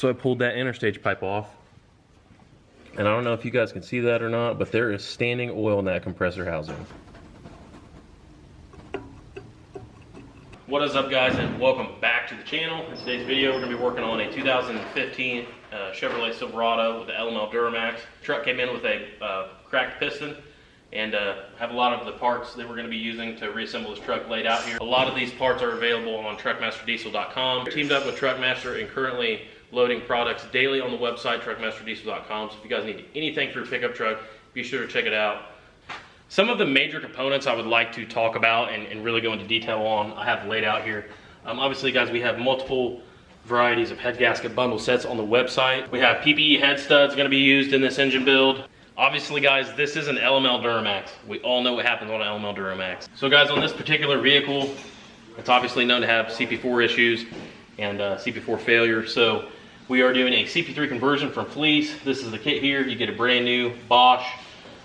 So I pulled that interstage pipe off. And I don't know if you guys can see that or not, but there is standing oil in that compressor housing. What is up, guys, and welcome back to the channel. In today's video, we're going to be working on a 2015 Chevrolet Silverado with the LML Duramax. The truck came in with a cracked piston, and have a lot of the parts that we're going to be using to reassemble this truck laid out here. A lot of these parts are available on truckmasterdiesel.com. We're teamed up with Truckmaster and currently loading products daily on the website, truckmasterdiesel.com. So if you guys need anything for your pickup truck, be sure to check it out. Some of the major components I would like to talk about and really go into detail on, I have laid out here. Obviously, guys, we have multiple varieties of head gasket bundle sets on the website. We have PPE head studs going to be used in this engine build. Obviously, guys, this is an LML Duramax. We all know what happens on an LML Duramax. So, guys, on this particular vehicle, it's obviously known to have CP4 issues and CP4 failure. So we are doing a CP3 conversion from fleece. This is the kit here. You get a brand new Bosch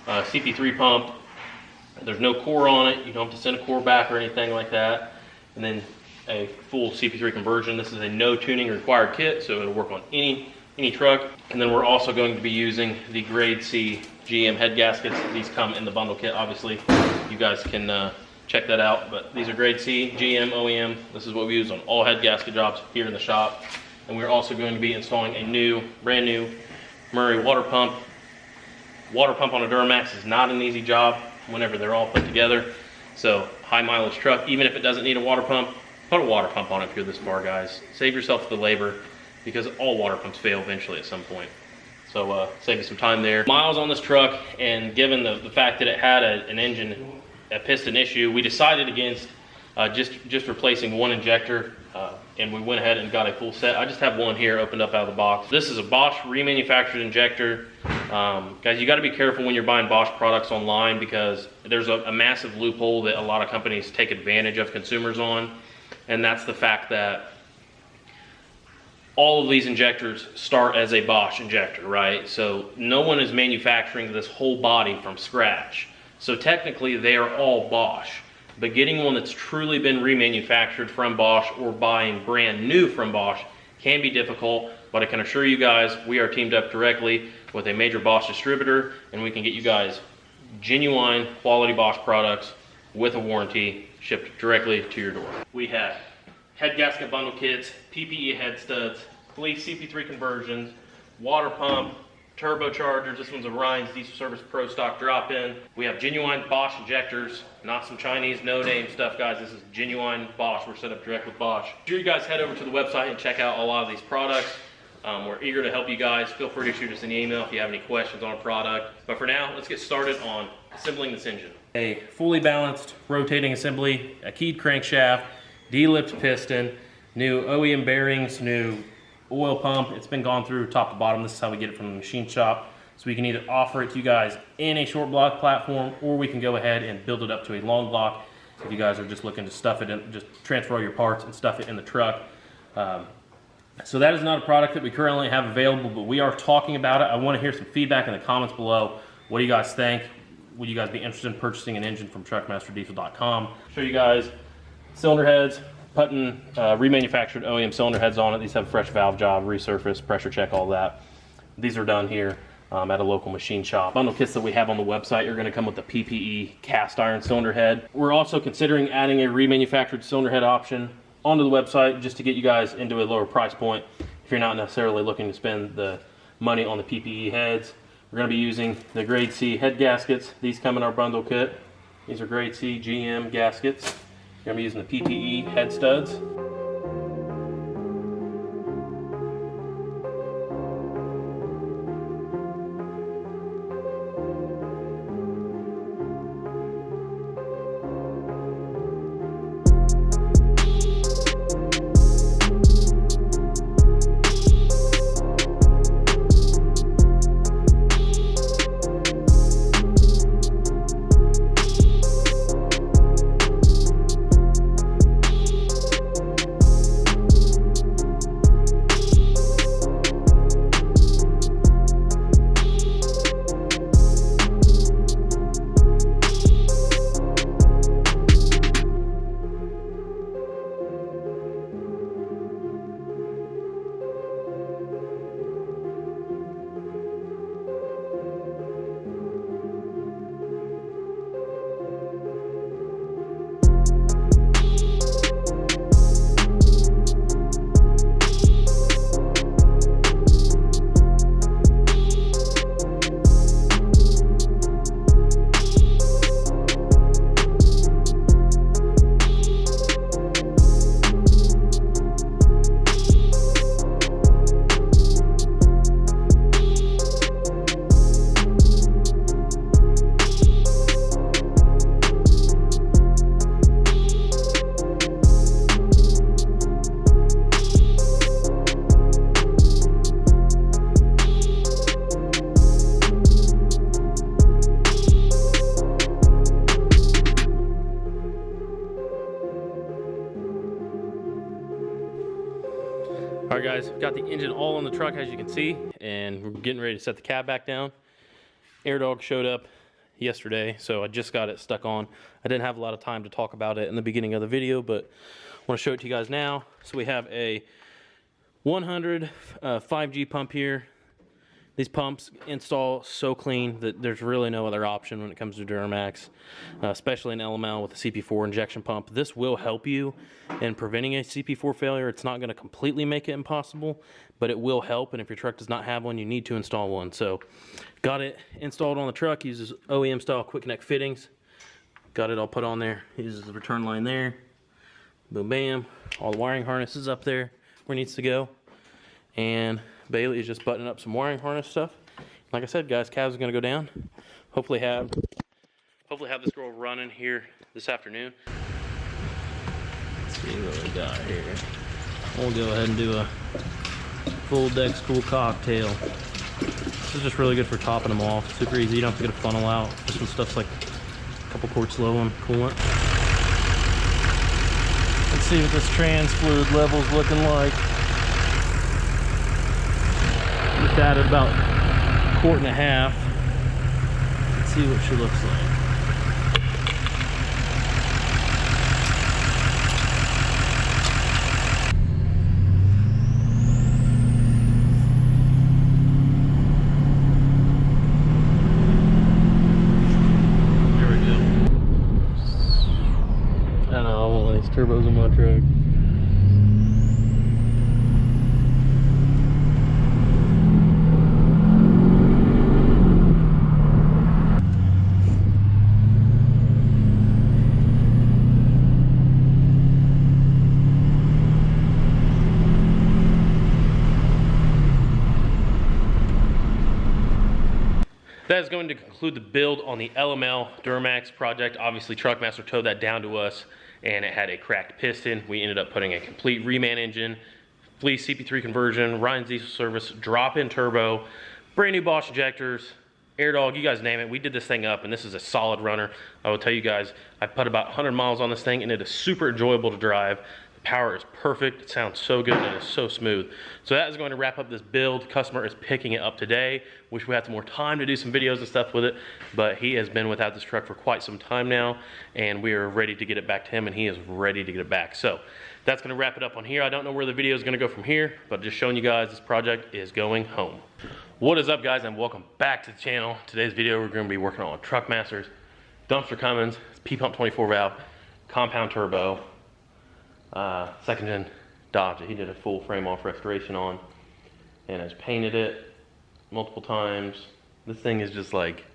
CP3 pump. There's no core on it. You don't have to send a core back or anything like that. And then a full CP3 conversion. This is a no tuning required kit, so it'll work on any truck. And then we're also going to be using the grade C GM head gaskets. These come in the bundle kit, obviously. You guys can check that out. But these are grade C, GM, OEM. This is what we use on all head gasket jobs here in the shop. And we're also going to be installing a brand new Murray water pump. Water pump on a Duramax is not an easy job whenever they're all put together. So high mileage truck, even if it doesn't need a water pump, put a water pump on it if you're this far, guys. Save yourself the labor, because all water pumps fail eventually at some point. So save you some time there. Miles on this truck, and given the fact that it had a piston issue, we decided against just replacing one injector, and we went ahead and got a full set. I just have one here opened up out of the box. This is a Bosch remanufactured injector. Guys, you got to be careful when you're buying Bosch products online, because there's a massive loophole that a lot of companies take advantage of consumers on, and that's the fact that all of these injectors start as a Bosch injector, right? So no one is manufacturing this whole body from scratch. So technically they are all Bosch. But getting one that's truly been remanufactured from Bosch or buying brand new from Bosch can be difficult, but I can assure you guys, we are teamed up directly with a major Bosch distributor, and we can get you guys genuine quality Bosch products with a warranty shipped directly to your door. We have head gasket bundle kits, PPE head studs, fleece CP3 conversions, water pump, turbochargers. This one's a Ryan's Diesel Service Pro stock drop-in. We have genuine Bosch injectors, not some Chinese no-name stuff, guys. This is genuine Bosch. We're set up direct with Bosch. Be sure you guys head over to the website and check out a lot of these products. We're eager to help you guys. Feel free to shoot us an email if you have any questions on a product. But for now, let's get started on assembling this engine. A fully balanced rotating assembly, a keyed crankshaft, D-lipped piston, new OEM bearings, new oil pump. It's been gone through top to bottom. This is how we get it from the machine shop. So we can either offer it to you guys in a short block platform, or we can go ahead and build it up to a long block if you guys are just looking to stuff it in, just transfer all your parts and stuff it in the truck. So that is not a product that we currently have available, but we are talking about it. I want to hear some feedback in the comments below. What do you guys think? Would you guys be interested in purchasing an engine from truckmasterdiesel.com? Show you guys cylinder heads, putting remanufactured OEM cylinder heads on it. These have a fresh valve job, resurface, pressure check, all that. These are done here at a local machine shop. Bundle kits that we have on the website are going to come with the PPE cast iron cylinder head. We're also considering adding a remanufactured cylinder head option onto the website, just to get you guys into a lower price point if you're not necessarily looking to spend the money on the PPE heads. We're going to be using the grade C head gaskets. These come in our bundle kit. These are grade C GM gaskets. We're going to be using the PPE head studs. guys, got the engine all on the truck as you can see, and we're getting ready to set the cab back down. Air dog showed up yesterday, so I just got it stuck on. I didn't have a lot of time to talk about it in the beginning of the video, but I want to show it to you guys now. So we have a 100 5G pump here. These pumps install so clean that there's really no other option when it comes to Duramax, especially an LML with a CP4 injection pump. This will help you in preventing a CP4 failure. It's not going to completely make it impossible, but it will help, and if your truck does not have one, you need to install one. So got it installed on the truck, uses OEM style quick connect fittings. Got it all put on there, uses the return line there. Boom bam, all the wiring harnesses up there where it needs to go. And Bailey is just buttoning up some wiring harness stuff. Like I said, guys, cab's gonna go down. Hopefully have this girl running here this afternoon. Let's see what we got here. We'll go ahead and do a full deck school cocktail. This is just really good for topping them off. Super easy, you don't have to get a funnel out. This one stuff's like a couple quarts low on coolant. Let's see what this trans fluid level's looking like. That at about a quart and a half. Let's see what she looks like. There we go. I know, I want one of these turbos in my truck. That is going to conclude the build on the LML Duramax project. Obviously, Truckmaster towed that down to us, and it had a cracked piston. We ended up putting a complete reman engine, fleece CP3 conversion, Ryan's diesel service, drop-in turbo, brand new Bosch injectors, air dog, you guys name it. We did this thing up, and this is a solid runner. I will tell you guys, I put about 100 miles on this thing, and it is super enjoyable to drive. Power is perfect. It sounds so good, and it is so smooth. So that is going to wrap up this build. Customer is picking it up today. Wish we had some more time to do some videos and stuff with it, but he has been without this truck for quite some time now, and we are ready to get it back to him, and he is ready to get it back. So that's going to wrap it up on here. I don't know where the video is going to go from here, but just showing you guys this project is going home. What is up, guys, and welcome back to the channel. Today's video, we're going to be working on Truckmaster's dumpster Cummins, P-pump 24 valve, compound turbo, second gen Dodge that he did a full frame off restoration on, and has painted it multiple times. This thing is just like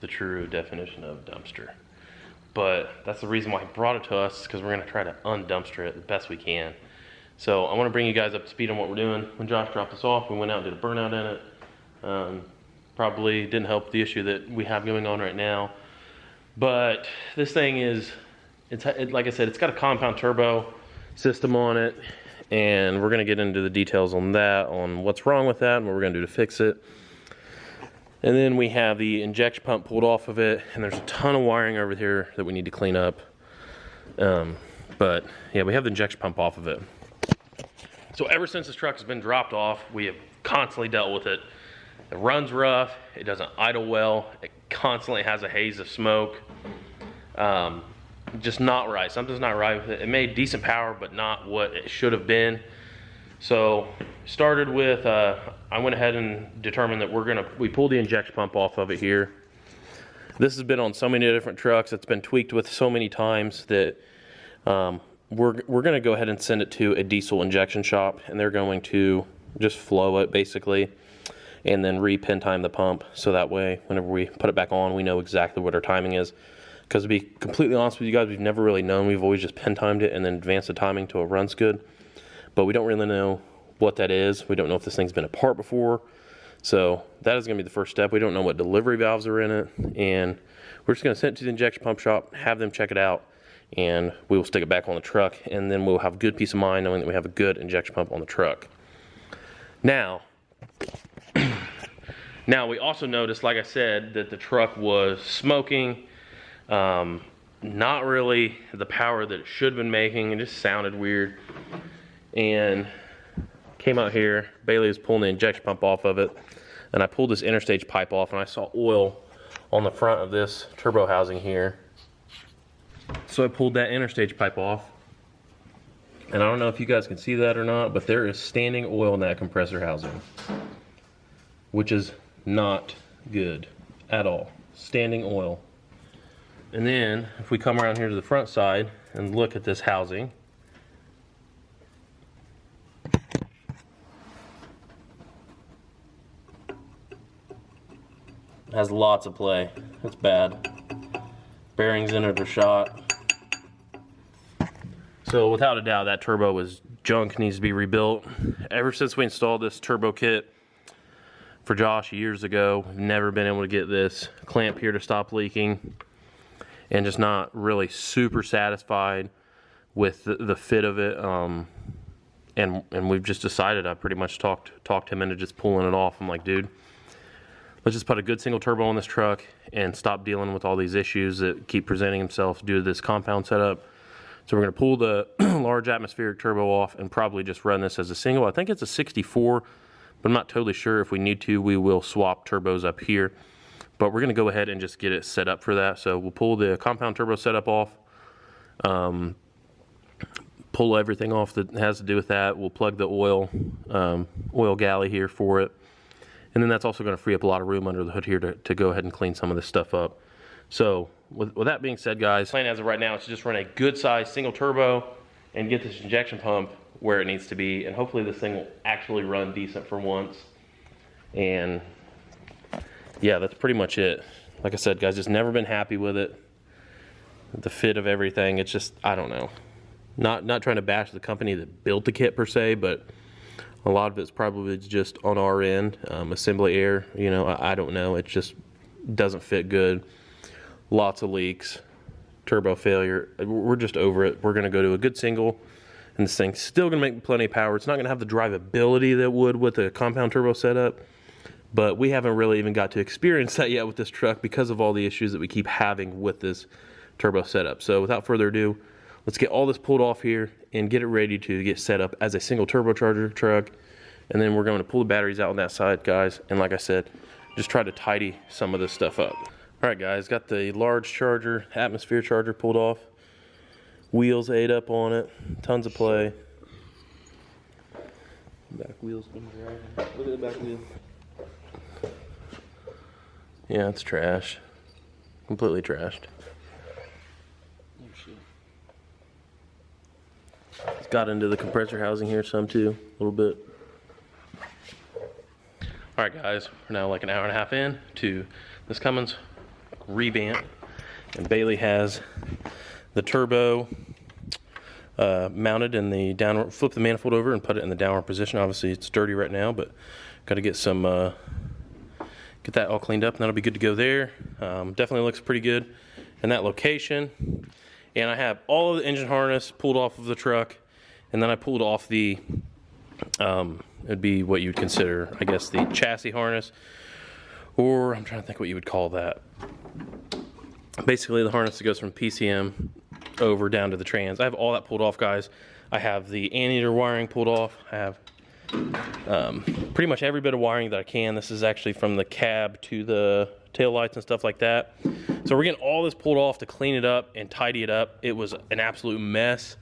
the true definition of dumpster, but that's the reason why he brought it to us, because we're going to try to undumpster it the best we can. So I want to bring you guys up to speed on what we're doing. When Josh dropped us off, we went out and did a burnout in it. Probably didn't help the issue that we have going on right now, but this thing is, like I said, it's got a compound turbo system on it, and we're going to get into the details on that, on what's wrong with that and what we're going to do to fix it. And then we have the injection pump pulled off of it, and there's a ton of wiring over here that we need to clean up. But yeah, we have the injection pump off of it. So ever since this truck has been dropped off, we have constantly dealt with it. It runs rough, it doesn't idle well, it constantly has a haze of smoke. Just not right. Something's not right with it. It made decent power, but not what it should have been. So started with, I went ahead and determined that we pulled the injection pump off of it here. This has been on so many different trucks. It's been tweaked with so many times that we're going to go ahead and send it to a diesel injection shop, and they're going to just flow it basically, and then re-pin time the pump, so that way whenever we put it back on, we know exactly what our timing is. Because to be completely honest with you guys, we've never really known. We've always just pin timed it and then advanced the timing till it runs good. But we don't really know what that is. We don't know if this thing's been apart before. So that is going to be the first step. We don't know what delivery valves are in it. And we're just going to send it to the injection pump shop, have them check it out, and we will stick it back on the truck. And then we'll have good peace of mind knowing that we have a good injection pump on the truck. Now we also noticed, like I said, that the truck was smoking. Not really the power that it should have been making. It just sounded weird, and came out here, Bailey was pulling the injection pump off of it, and I pulled this interstage pipe off, and I saw oil on the front of this turbo housing here. So I pulled that interstage pipe off, and I don't know if you guys can see that or not, but there is standing oil in that compressor housing, which is not good at all. Standing oil. And then if we come around here to the front side and look at this housing, it has lots of play. It's bad. Bearings in it are shot. So without a doubt, that turbo is junk, needs to be rebuilt. Ever since we installed this turbo kit for Josh years ago, we've never been able to get this clamp here to stop leaking, and just not really super satisfied with the fit of it. And we've just decided, I pretty much talked him into just pulling it off. I'm like, dude, let's just put a good single turbo on this truck and stop dealing with all these issues that keep presenting themselves due to this compound setup. So we're gonna pull the large atmospheric turbo off and probably just run this as a single. I think it's a 64, but I'm not totally sure. If we need to, we will swap turbos up here. But we're gonna go ahead and just get it set up for that. So we'll pull the compound turbo setup off, pull everything off that has to do with that. We'll plug the oil galley here for it. And then that's also gonna free up a lot of room under the hood here to go ahead and clean some of this stuff up. So with that being said, guys, plan as of right now is to just run a good size single turbo and get this injection pump where it needs to be, and hopefully this thing will actually run decent for once. And yeah, that's pretty much it. Like I said, guys, just never been happy with it. The fit of everything, it's just, I don't know. Not trying to bash the company that built the kit per se, but a lot of it's probably just on our end, assembly error, you know, I don't know. It just doesn't fit good. Lots of leaks, turbo failure. We're just over it. We're gonna go to a good single, and this thing's still gonna make plenty of power. It's not gonna have the drivability that would with a compound turbo setup, but we haven't really even got to experience that yet with this truck because of all the issues that we keep having with this turbo setup. So without further ado, let's get all this pulled off here and get it ready to get set up as a single turbocharger truck. And then we're going to pull the batteries out on that side, guys. And like I said, just try to tidy some of this stuff up. All right, guys, got the large charger, atmosphere charger pulled off. Wheels ate up on it, tons of play. Back wheels come around. Look at the back wheel. Yeah, it's trash. Completely trashed. Oh, shit. It's got into the compressor housing here some too, a little bit. All right, guys, we're now like an hour and a half in to this Cummins revamp, and Bailey has the turbo mounted in the downward, flip the manifold over and put it in the downward position. Obviously it's dirty right now, but got to get some get that all cleaned up, and that'll be good to go there. Definitely looks pretty good in that location. And I have all of the engine harness pulled off of the truck, and then I pulled off the it'd be what you'd consider, I guess, the chassis harness, or I'm trying to think what you would call that. Basically the harness that goes from PCM over down to the trans. I have all that pulled off, guys. I have the anteater wiring pulled off. I have pretty much every bit of wiring that I can. This is actually from the cab to the tail lights and stuff like that. So we're getting all this pulled off to clean it up and tidy it up. It was an absolute mess.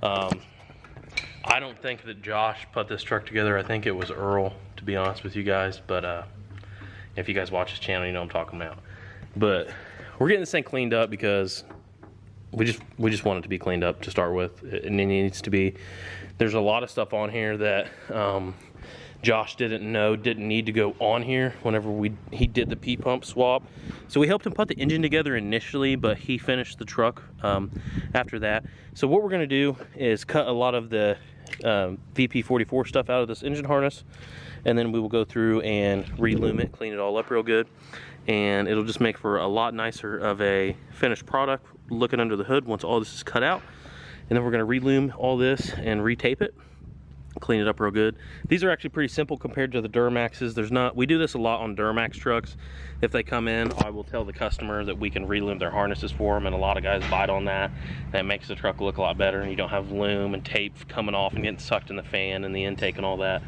I don't think that Josh put this truck together. I think it was Earl, to be honest with you guys. But if you guys watch his channel, you know what I'm talking about. But we're getting this thing cleaned up because we just want it to be cleaned up to start with, and it needs to be. There's a lot of stuff on here that Josh didn't need to go on here whenever he did the P pump swap. So we helped him put the engine together initially, but he finished the truck after that. So what we're gonna do is cut a lot of the VP44 stuff out of this engine harness, and then we will go through and relume it, clean it all up real good, and it'll just make for a lot nicer of a finished product looking under the hood once all this is cut out. And then we're gonna relume all this and retape it, clean it up real good. These are actually pretty simple compared to the Duramaxes. We do this a lot on Duramax trucks. If they come in, I will tell the customer that we can reloom their harnesses for them, and a lot of guys bite on that. That makes the truck look a lot better, and you don't have loom and tape coming off and getting sucked in the fan and the intake and all that.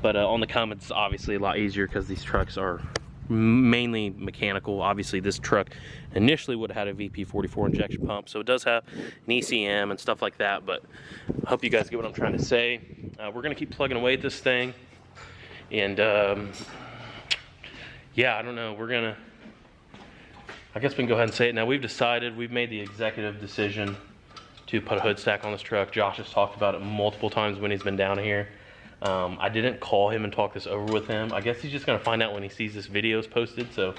But on the Cummins, it's obviously a lot easier because these trucks are mainly mechanical. Obviously this truck initially would have had a VP44 injection pump, so it does have an ECM and stuff like that, but I hope you guys get what I'm trying to say. We're gonna keep plugging away at this thing, and yeah, I don't know, I guess we can go ahead and say it now. We've made the executive decision to put a hood stack on this truck. Josh has talked about it multiple times when he's been down here. I didn't call him and talk this over with him. I guess he's just gonna find out when he sees this videos posted. So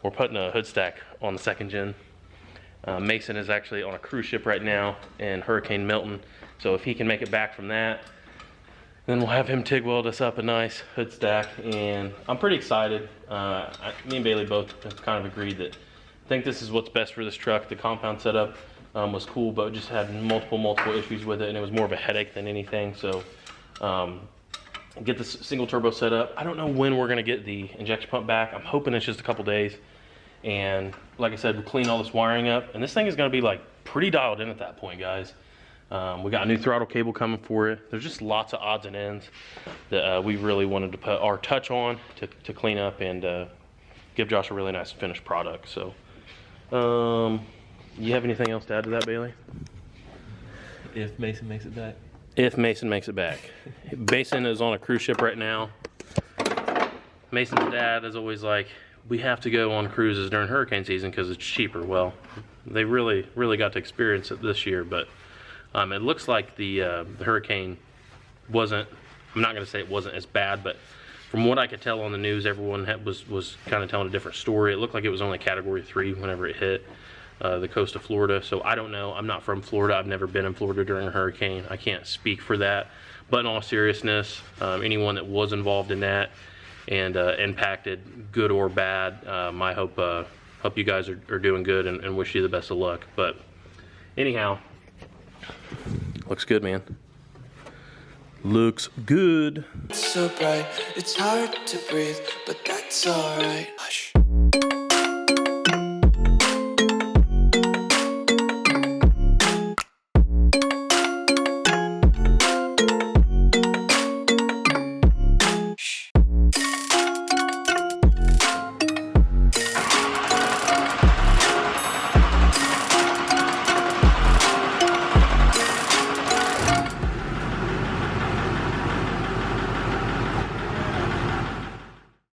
we're putting a hood stack on the second gen. Mason is actually on a cruise ship right now in Hurricane Milton. So if he can make it back from that, then we'll have him TIG weld us up a nice hood stack. And I'm pretty excited. Me and Bailey both have kind of agreed that I think this is what's best for this truck. The compound setup was cool, but just had multiple issues with it, and it was more of a headache than anything. So get this single turbo set up. I don't know when we're gonna get the injection pump back. I'm hoping it's just a couple days. And like I said, we'll clean all this wiring up, and this thing is gonna be like pretty dialed in at that point, guys. We got a new throttle cable coming for it. There's just lots of odds and ends that we really wanted to put our touch on to clean up and give Josh a really nice finished product. So, you have anything else to add to that, Bailey? If Mason makes it back. If Mason makes it back. Mason is on a cruise ship right now. Mason's dad is always like, we have to go on cruises during hurricane season because it's cheaper. Well, they really got to experience it this year, but it looks like the hurricane wasn't, I'm not gonna say it wasn't as bad, but from what I could tell on the news, everyone was kind of telling a different story. It looked like it was only Category 3 whenever it hit the coast of Florida. So I don't know. I'm not from Florida. I've never been in Florida during a hurricane. I can't speak for that. But in all seriousness, anyone that was involved in that and impacted, good or bad, I hope you guys are doing good and wish you the best of luck. But anyhow, looks good, man. Looks good. It's so bright, it's hard to breathe, but that's alright. Hush.